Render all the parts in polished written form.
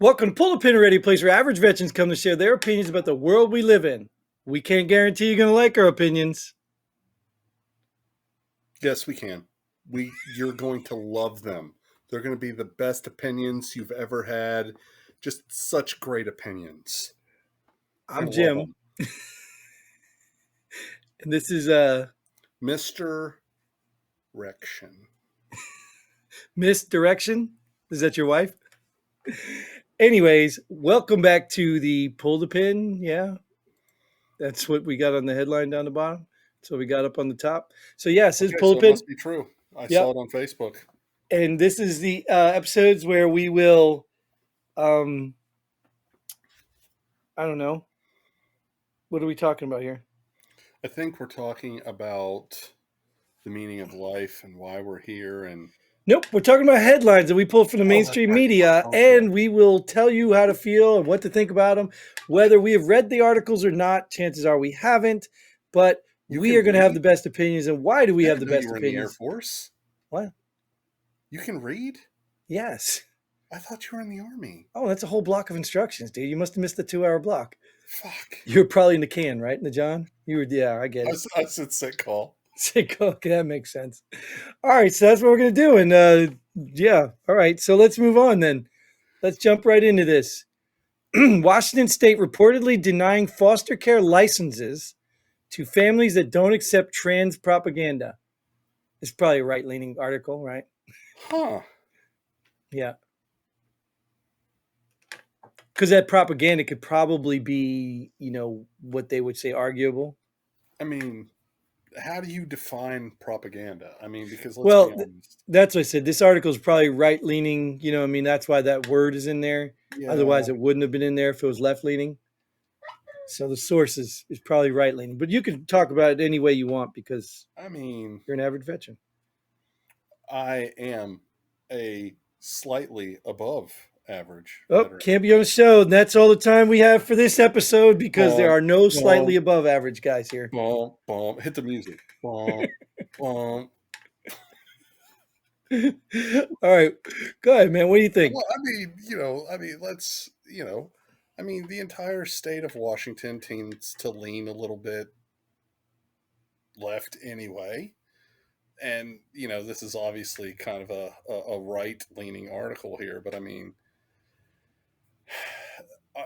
Welcome to Pull the Pin Ready, a place where average veterans come to share their opinions about the world we live in. We can't guarantee you're going to like our opinions. Yes, we can. You're going to love them. They're going to be the best opinions you've ever had. Just such great opinions. You're I'm going to love Jim, them. and this is Mr. Rection. Misdirection. Is that your wife? Anyways, welcome back to the Pull the Pin. Yeah, that's what we got on the headline down the bottom. So we got up on the top. So yes, this is Okay, Pull so the it Pin. must be true. I saw Yep. it on Facebook. And this is the episodes where we will, um, I don't know, what are we talking about here? I think we're talking about the meaning of life and why we're here. And Nope, we're talking about headlines that we pulled from the that's mainstream right. media, Okay. and we will tell you how to feel and what to think about them. Whether we have read the articles or not, chances are we haven't, but You we are can going to have read? the best opinions. And why do we I have the didn't know you best were in the Air opinions? Force. What? You can read? Yes. I thought you were in the Army. Oh, that's a whole block of instructions, dude. You must have missed the 2 hour block. Fuck. You were probably in the can, right? In the John? You were, yeah, I get it. I said sick call. Okay, that makes sense. All right, so that's what we're going to do. And yeah, all right, so let's move on then. Let's jump right into this. Washington State reportedly denying foster care licenses to families that don't accept trans propaganda. It's probably a right leaning article, right? Huh. Yeah. Because that propaganda could probably be, what they would say arguable. I mean, how do you define propaganda? I mean, because let's be Well, honest. that's what I said. This article is probably right leaning. I mean, that's why that word is in there. Yeah, Otherwise, it wouldn't have been in there if it was left leaning. So the source is probably right leaning. But you can talk about it any way you want because I mean, you're an average veteran. I am a slightly above average Oh, veteran. can't be on the show. And that's all the time we have for this episode because there Bum, are no slightly bum, above average guys here. bum, bum. Hit the music. Bum, bum. All right. Go ahead, man. What do you think? Well, the entire state of Washington tends to lean a little bit left anyway. And, this is obviously kind of a right leaning article here, but I mean, uh,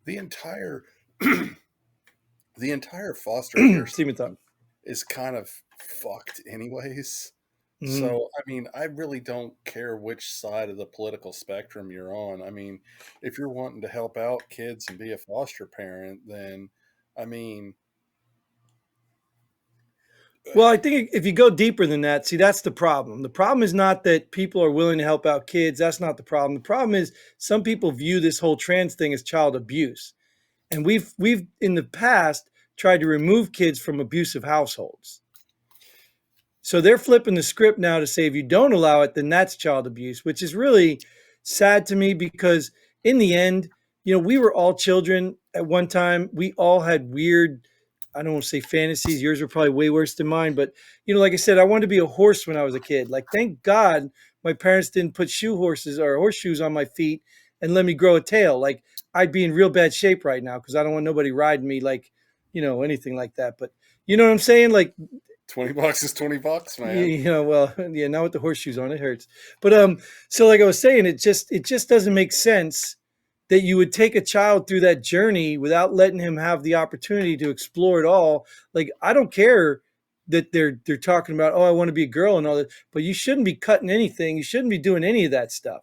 the entire the entire foster care Steven thought. system is kind of fucked anyways. Mhm. So, I mean, I really don't care which side of the political spectrum you're on. I mean, if you're wanting to help out kids and be a foster parent, then I mean, Well, I think if you go deeper than that, see, that's the problem. The problem is not that people are willing to help out kids. That's not the problem. The problem is some people view this whole trans thing as child abuse. And we've in the past tried to remove kids from abusive households. So they're flipping the script now to say if you don't allow it, then that's child abuse, which is really sad to me because in the end, we were all children at one time. We all had weird, I don't want to say fantasies. Yours were probably way worse than mine, but like I said, I wanted to be a horse when I was a kid. Like, thank God my parents didn't put shoe horses or horseshoes on my feet and let me grow a tail. Like, I'd be in real bad shape right now because I don't want nobody riding me like, anything like that. But you know what I'm saying? Like, $20 is $20, yeah, man. well, yeah, now with the horseshoes on, it hurts. But so like I was saying, it just doesn't make sense that you would take a child through that journey without letting him have the opportunity to explore it all. Like, I don't care that they're talking about, oh, I want to be a girl and all that, but you shouldn't be cutting anything. You shouldn't be doing any of that stuff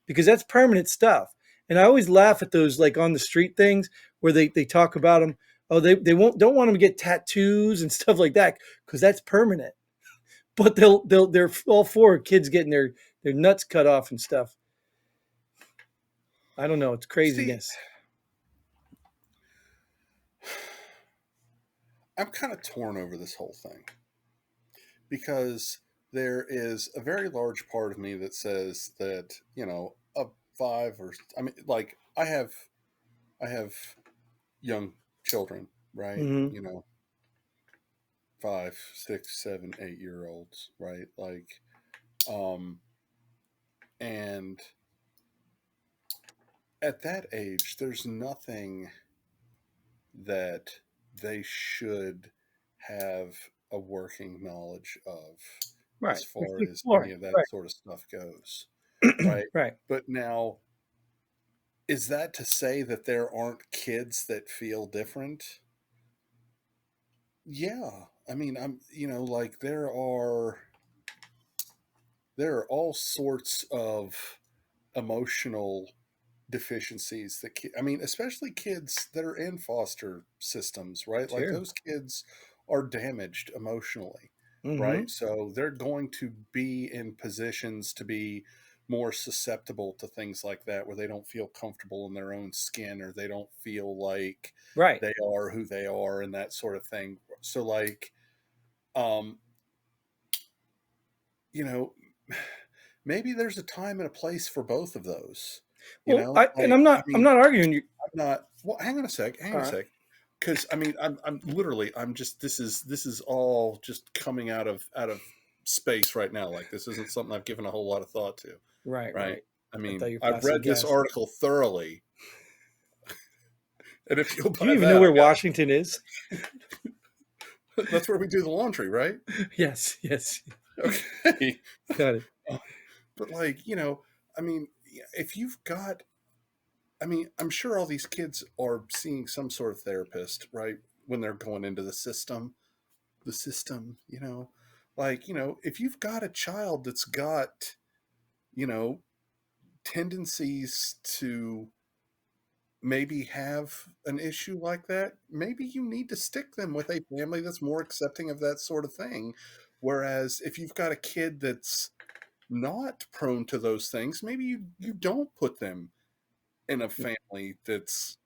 because that's permanent stuff. And I always laugh at those like on the street things where they talk about them. Oh, they don't want them to get tattoos and stuff like that because that's permanent, but they're all for kids getting their nuts cut off and stuff. I don't know. It's See, craziness. I'm kind of torn over this whole thing because there is a very large part of me that says that, a five or, I mean, like, I have young children, right? Hmm. 5, 6, 7, 8 year olds, right? Like, um, and at that age, there's nothing that they should have a working knowledge of Right. as It's far as any exploring. of that Right. sort of stuff goes, right? Right. But now, is that to say that there aren't kids that feel different? Yeah. I mean, like there are all sorts of emotional deficiencies that I mean, especially kids that are in foster systems, right? Like Sure. those kids are damaged emotionally, Mm-hmm. right? So they're going to be in positions to be more susceptible to things like that where they don't feel comfortable in their own skin or they don't feel like Right. they are who they are and that sort of thing. So like um you know maybe there's a time and a place for both of those. Well, and Like I I'm mean, not arguing you. I'm not. Well, hang on a sec. Hang All on a right. sec. Because I mean, I'm literally. I'm just. This is all just coming out of space right now. Like this isn't something I've given a whole lot of thought to. Right. Right. Right. I I mean, thought you were I've passing read this gas. article thoroughly, and if you'll Do you buy even know that, where Washington is? that's where we do the laundry, right? Yes. Yes. Okay. Got it. But like I mean, if you've got I mean, I'm sure all these kids are seeing some sort of therapist, right? When they're going into the system, like, if you've got a child that's got, you know, tendencies to maybe have an issue like that, maybe you need to stick them with a family that's more accepting of that sort of thing. Whereas if you've got a kid that's not prone to those things, maybe you don't put them in a family that's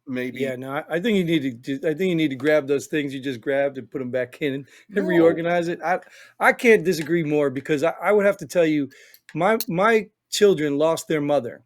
maybe Yeah, no, I think you need to. I think you need to grab those things you just grabbed and put them back in and no. reorganize it. I can't disagree more because I would have to tell you, my children lost their mother.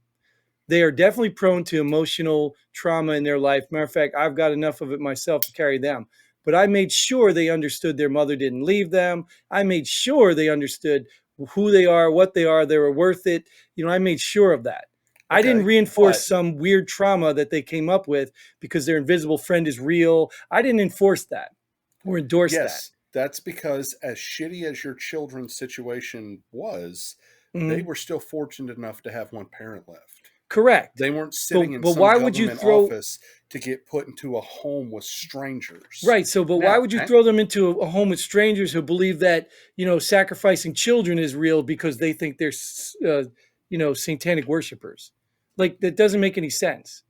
They are definitely prone to emotional trauma in their life. Matter of fact, I've got enough of it myself to carry them. But I made sure they understood their mother didn't leave them. I made sure they understood who they are, what they are, they were worth it. I made sure of that. I didn't Okay, reinforce but some weird trauma that they came up with because their invisible friend is real. I didn't enforce that or endorse that. yes, that's because as shitty as your children's situation was, they Mhm. were still fortunate enough to have one parent left. Correct. They weren't sitting in But some why would you government throw office to get put into a home with strangers. Right. So, but why Now, would you throw them into a home with strangers who believe that, sacrificing children is real because they think they're, satanic worshipers? Like, that doesn't make any sense.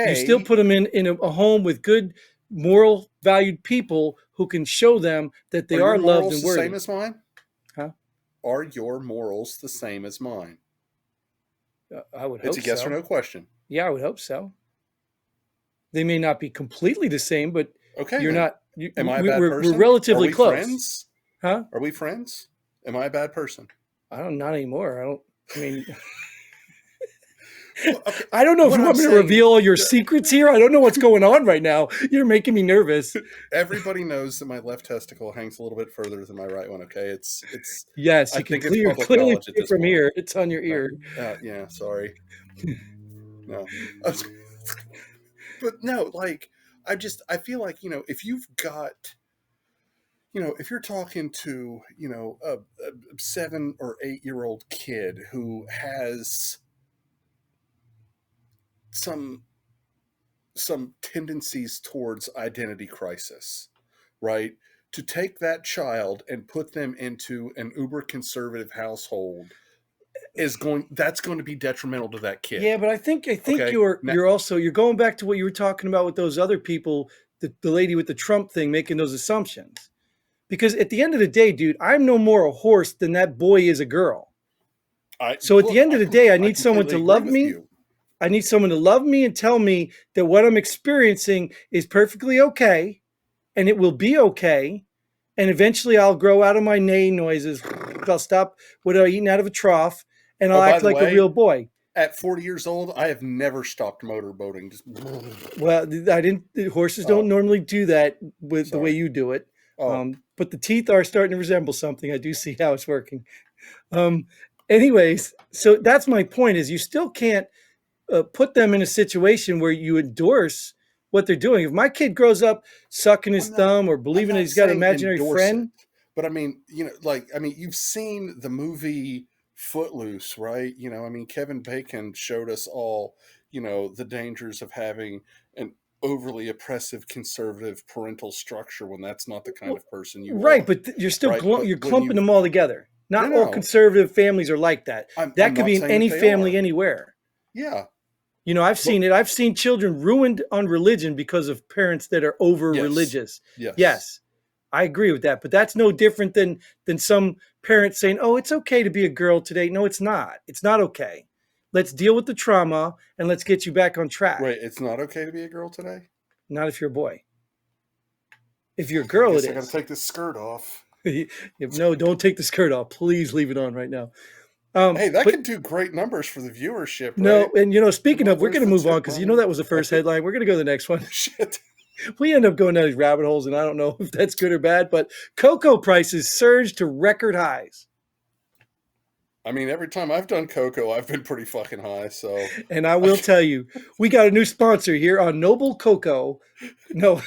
You still A, put them in a home with good, moral, valued people who can show them that they are your are loved morals and the same worthy. as mine? Huh? Are your morals the same as mine? I would It's hope a yes or so. no question. Yeah, I would hope so. They may not be completely the same, but Okay, you're then. not, you, Am I a bad we're person? Are relatively we close. friends? Huh? Are we friends? Am I a bad person? I don't, not anymore. I mean, Well, okay. I don't know if What you I'm want me to saying, reveal all your secrets here. I don't know what's going on right now. You're making me nervous. everybody knows that my left testicle hangs a little bit further than my right one. Okay, it's. Yes, I you can think it's public clearly knowledge at see it this from point. here. It's on your Right? ear. Yeah. Sorry. No. But no, like I feel like if you've got if you're talking to a 7 or 8 year old kid who has some tendencies towards identity crisis, right? To take that child and put them into an uber conservative household that's going to be detrimental to that Yeah, kid. but I think Okay. Now, you're going back to what you were talking about with those other people, the lady with the Trump thing making those assumptions. Because at the end of the day, dude, I'm no more a horse than that boy is a girl. I So at the look, end of the day, I I need someone completely to agree love with me. you. I need someone to love me and tell me that what I'm experiencing is perfectly okay and it will be okay. And eventually I'll grow out of my neigh noises. I'll stop without eating out of a trough and Oh, I'll by act the like a real way, boy. at 40 years old, I have never stopped motorboating. Just Well, I didn't, the horses don't oh, normally do that with the way sorry. you do it. Oh, But the teeth are starting to resemble something. I do see how it's working. Um, anyways, so that's my point is you still can't put them in a situation where you endorse what they're doing. If my kid grows up sucking his thumb or I'm believing that not he's got an saying imaginary endorse it, friend, but I mean, you've seen the movie Footloose, right? Kevin Bacon showed us all, the dangers of having an overly oppressive conservative parental structure when that's not the kind well, of person you right? are, But you're still right? But you're when clumping you them all together. no, Not all no, conservative families are like that. I'm That could not be in saying that any they family are. anywhere. Yeah, I've but seen it. I've seen children ruined on religion because of parents that are over yes, religious. yes, Yes, I agree with that. But that's no different than some parents saying, "Oh, it's okay to be a girl today." No, it's not. It's not okay. Let's deal with the trauma and let's get you back on track. wait, it's not okay to be a girl today. Not if you're a boy. If you're a I girl, it guess I got to is. take this skirt off. No, don't take the skirt off. Please leave it on right now. Hey, that But could do great numbers for the viewership, no, right? and speaking of, we're Where's going to the move on tip because money? that was the first Okay. headline. We're going to go to the next one. Shit. We end up going down these rabbit holes, and I don't know if that's good or bad, but cocoa prices surged to record highs. I mean, every time I've done cocoa, I've been pretty fucking high. So, And I I, will tell you, we got a new sponsor here on Noble Cocoa. No,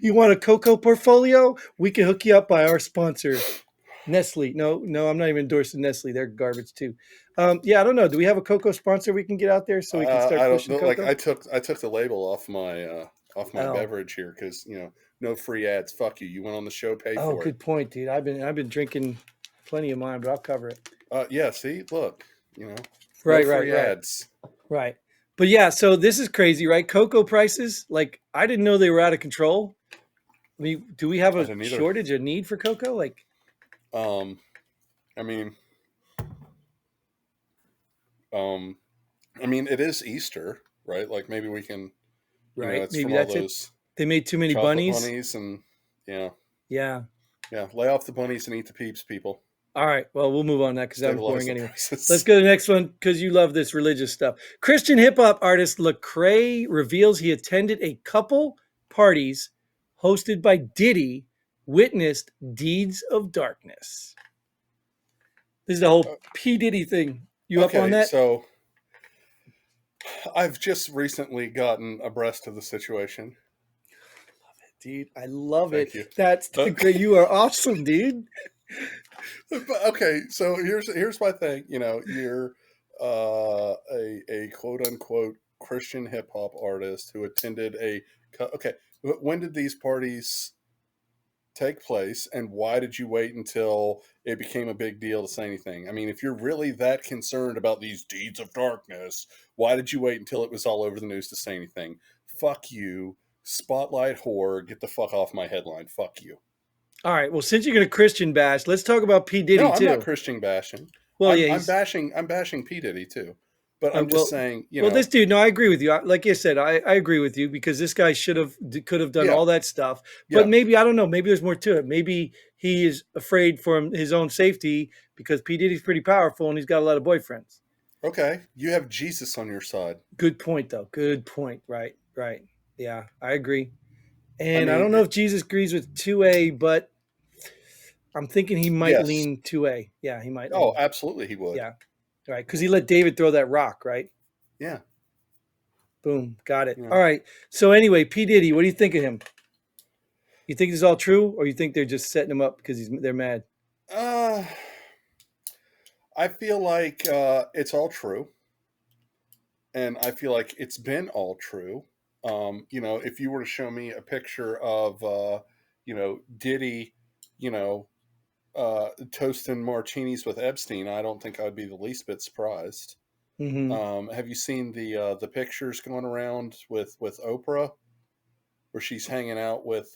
you want a cocoa portfolio? We can hook you up by our sponsor, Nestle. No, no, I'm not even endorsing Nestle. They're garbage too. Yeah, I don't know. Do we have a cocoa sponsor we can get out there so we can start I don't pushing know. Like cocoa? I took the label off my Oh, beverage here because no free ads. Fuck you. You went on the show, pay oh, for it. good point, dude. I've been drinking plenty of mine, but I'll cover it. Yeah. See, look, no Right, right, free right. ads. Right. But yeah, so this is crazy, right? Cocoa prices, like I didn't know they were out of control. I mean, do we have I a didn't either. shortage, a need for cocoa? Like, Um, I mean, um, it is Easter, right? Like maybe we can, right? it's Maybe from all that's it. those They made too many chocolate bunnies. bunnies and yeah, Yeah. yeah. Lay off the bunnies and eat the peeps, people. All right. Well, we'll move on that because that was Stabilize boring the anyway. Let's prices. go to the next one because you love this religious stuff. Christian hip hop artist Lecrae reveals he attended a couple parties hosted by Diddy, witnessed deeds of darkness. This is the whole P Diddy thing. You up on Okay, that? so I've just recently gotten abreast of the situation. Dude, I love it. Thank you. That's Uh, great. You are awesome, dude. but okay, so here's my thing. You're a quote unquote Christian hip hop artist who attended a. Okay, when did these parties take place, and why did you wait until it became a big deal to say anything? I mean, if you're really that concerned about these deeds of darkness, why did you wait until it was all over the news to say anything? Fuck you, spotlight whore. Get the fuck off my headline. Fuck you. All right. Well, since you're going to Christian bash, let's talk about P. No, Diddy I'm not too. Christian bashing. Well, I'm yeah, I'm he's bashing I'm bashing P Diddy too, but I'm just well, saying, this dude. No, I agree with you. Like you said, I agree with you because this guy could have done yeah, all that stuff. But yeah, maybe I don't know. Maybe there's more to it. Maybe he is afraid for his own safety because P. Diddy's pretty powerful and he's got a lot of boyfriends. okay. You have Jesus on your side. Good point, though. Good point. Right. Right. Yeah, I agree. I And I mean, don't know if Jesus agrees with 2A, but I'm thinking he might yes. lean 2A. Yeah, he might Oh, lean. absolutely, he would. Yeah, right. Because he let David throw that rock, right? Yeah, Boom, got it. you All know. right. So anyway, P Diddy, what do you think of him? You think this is all true, or you think they're just setting him up because they're mad? Uh, I feel like it's all true, and I feel like it's been all true. If you were to show me a picture of, Diddy, you know, toasting martinis with Epstein, I don't think I'd be the least bit surprised. Mm-hmm. Have you seen the pictures going around with Oprah, where she's hanging out with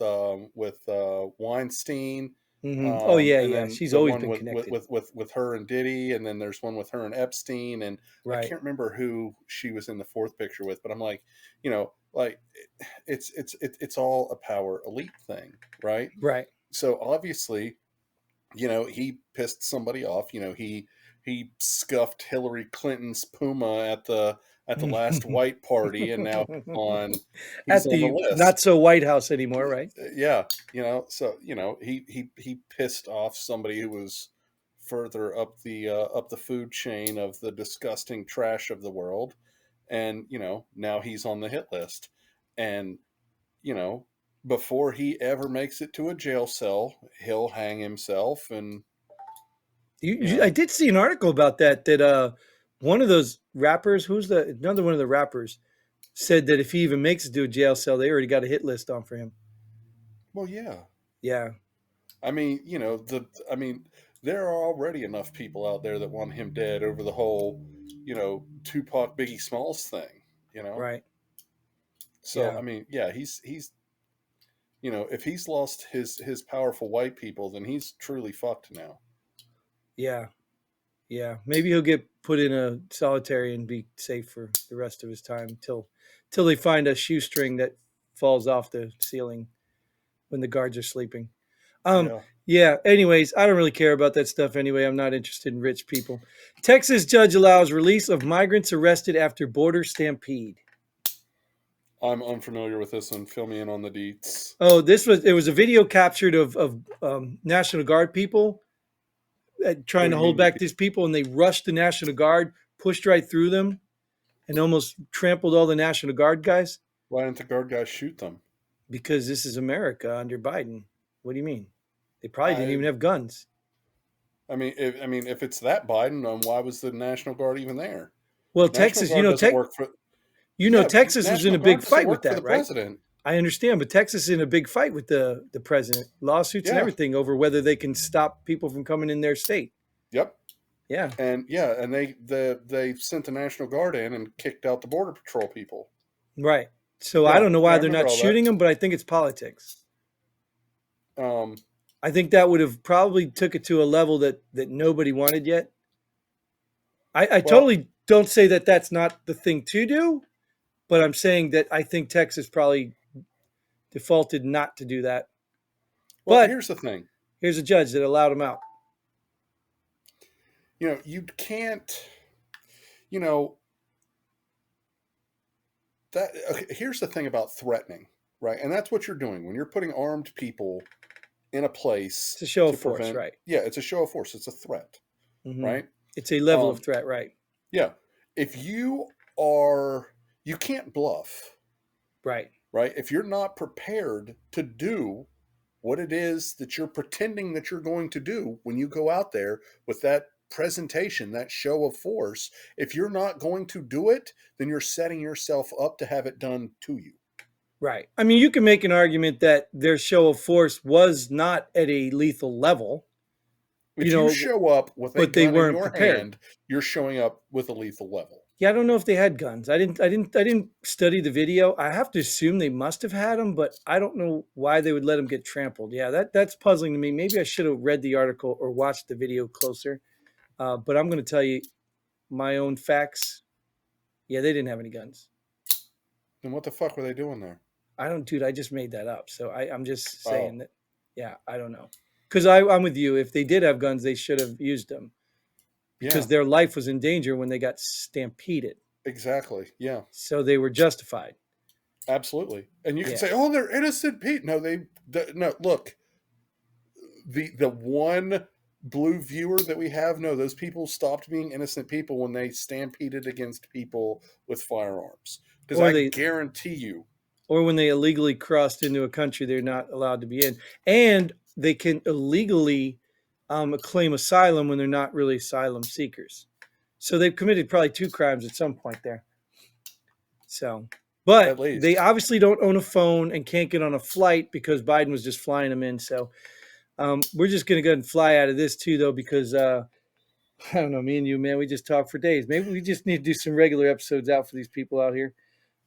Weinstein, Mm-hmm. Oh yeah, and yeah. then She's the always one been with, connected. with her and Diddy, and then there's one with her and Epstein, and I Right. can't remember who she was in the fourth picture with, but I'm like, like it's all a power elite thing, right? Right. So obviously, he pissed somebody off. He scuffed Hillary Clinton's Puma at the last white party, and now he's At on the the not list. so White House anymore, right? Yeah, so he pissed off somebody who was further up the food chain of the disgusting trash of the world, and now he's on the hit list, and you know before he ever makes it to a jail cell, he'll hang himself, and you I know did see an article about that. One of those rappers, who's the another one of the rappers, said that if he even makes it to a jail cell, they already got a hit list on for him. well, yeah. Yeah, I mean, there are already enough people out there that want him dead over the whole, Tupac Biggie Smalls thing, you know. right. So Yeah, I mean, yeah, he's if he's lost his powerful white people, then he's truly fucked now. yeah, yeah. Maybe he'll get put in a solitary and be safe for the rest of his time till they find a shoestring that falls off the ceiling when the guards are sleeping. Um, Yeah, yeah. Anyways, I don't really care about that stuff anyway. I'm not interested in rich people. Texas judge allows release of migrants arrested after border stampede. I'm unfamiliar with this one. Fill me in on the deets. Oh, it was a video captured of National Guard people What trying do to you hold mean? back these people, and they rushed the National Guard, pushed right through them, and almost trampled all the National Guard guys Why didn't the guard guys shoot them? because this is America under Biden. What do you mean? They probably didn't I even have guns. if it's that Biden, then why was the National Guard even there? Well, National Texas, Guard doesn't work for. Yeah, Texas was in National a big Guard doesn't fight with work for the that, right? president. I understand, but Texas is in a big fight with the president, lawsuits and Yeah. everything over whether they can stop people from coming in their state. Yep. Yeah, And they sent the National Guard in and kicked out the border patrol people. right. So I Yeah, don't know yeah, why I they're remember not all that. shooting them, but I think it's politics. Um, I think that would have probably took it to a level that nobody wanted yet. I well, totally don't say that that's not the thing to do, but I'm saying that I think Texas probably defaulted not to do that. But here's the thing. here's a judge that allowed him out. You can't. You know that. Okay, here's the thing about threatening, right? And that's what you're doing when you're putting armed people in a place It's a show to of force, prevent. right? Yeah, it's a show of force. It's a threat, Hmm. right? It's a level of Um, threat, right? yeah. If you can't bluff, Right. right? If you're not prepared to do what it is that you're pretending that you're going to do when you go out there with that presentation, that show of force, if you're not going to do it, then you're setting yourself up to have it done to you. Right. I mean, you can make an argument that their show of force was not at a lethal level, If you show up with a but they gun in weren't your prepared. hand, you're showing up with a lethal level. Yeah, I don't know if they had guns. I didn't study the video. I have to assume they must have had them, but I don't know why they would let them get trampled. Yeah, that's puzzling to me. Maybe I should have read the article or watched the video closer. But I'm going to tell you my own facts. Yeah, they didn't have any guns. Then what the fuck were they doing there? I don't, dude. I just made that up. So I'm just Oh, saying that. Yeah, I don't know. Because I'm with you. If they did have guns, they should have used them because yeah, their life was in danger when they got stampeded. exactly. Yeah, So they were justified. absolutely. And you can Yeah. say, "Oh, they're innocent, Pete." No, no. Look, the one blue viewer that we have, no, those people stopped being innocent people when they stampeded against people with firearms. Because Or I they guarantee you, or when they illegally crossed into a country they're not allowed to be in, and they can illegally claim asylum when they're not really asylum seekers. So they've committed probably two crimes at some point there. So, at but they least, obviously don't own a phone and can't get on a flight because Biden was just flying them in. So we're just going to go ahead and fly out of this too, though, because I don't know, me and you, man, we just talk for days. Maybe we just need to do some regular episodes out for these people out here.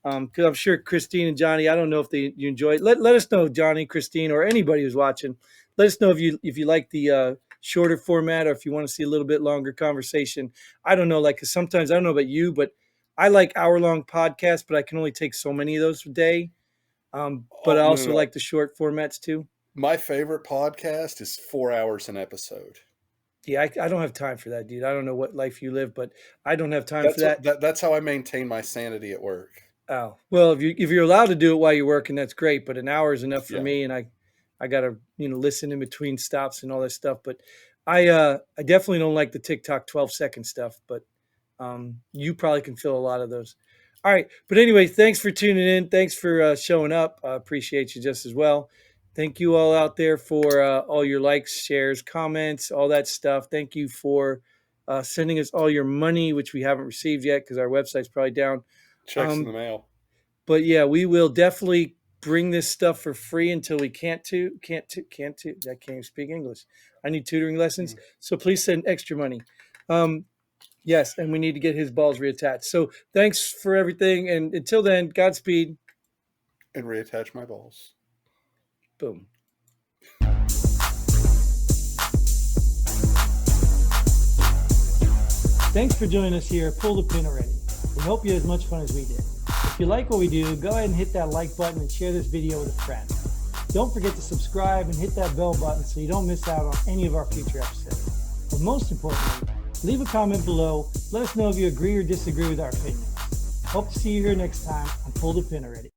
Because I'm sure Christine and Johnny, I don't know if you enjoy it. Let us know, Johnny, Christine, or anybody who's watching. Let us know if you like the shorter format or if you want to see a little bit longer conversation. I don't know, like 'cause sometimes I don't know about you, but I like hour-long podcasts, but I can only take so many of those a day. But oh I no, no, also no. like the short formats too. My favorite podcast is 4 hours an episode. Yeah, I don't have time for that, dude. I don't know what life you live, but I don't have time for that. That's how I maintain my sanity at work. Oh, well, if you're allowed to do it while you're working, that's great. But an hour is enough for Yeah. me, and I gotta listen in between stops and all that stuff. But I definitely don't like the TikTok 12-second stuff. But you probably can fill a lot of those. All right. But anyway, thanks for tuning in. Thanks for showing up. I appreciate you just as well. Thank you all out there for all your likes, shares, comments, all that stuff. Thank you for sending us all your money, which we haven't received yet because our website's probably down. Checks in the mail. But yeah, we will definitely bring this stuff for free until we can't. I can't even speak English. I need tutoring lessons. So please send extra money. Yes, and we need to get his balls reattached. So thanks for everything. And until then, Godspeed. And reattach my balls. Boom. Thanks for joining us here at Pull the Pin Already. We hope you had as much fun as we did. If you like what we do, go ahead and hit that like button and share this video with a friend. Don't forget to subscribe and hit that bell button so you don't miss out on any of our future episodes. But most importantly, leave a comment below. Let us know if you agree or disagree with our opinions. Hope to see you here next time on Pull the Pin Already.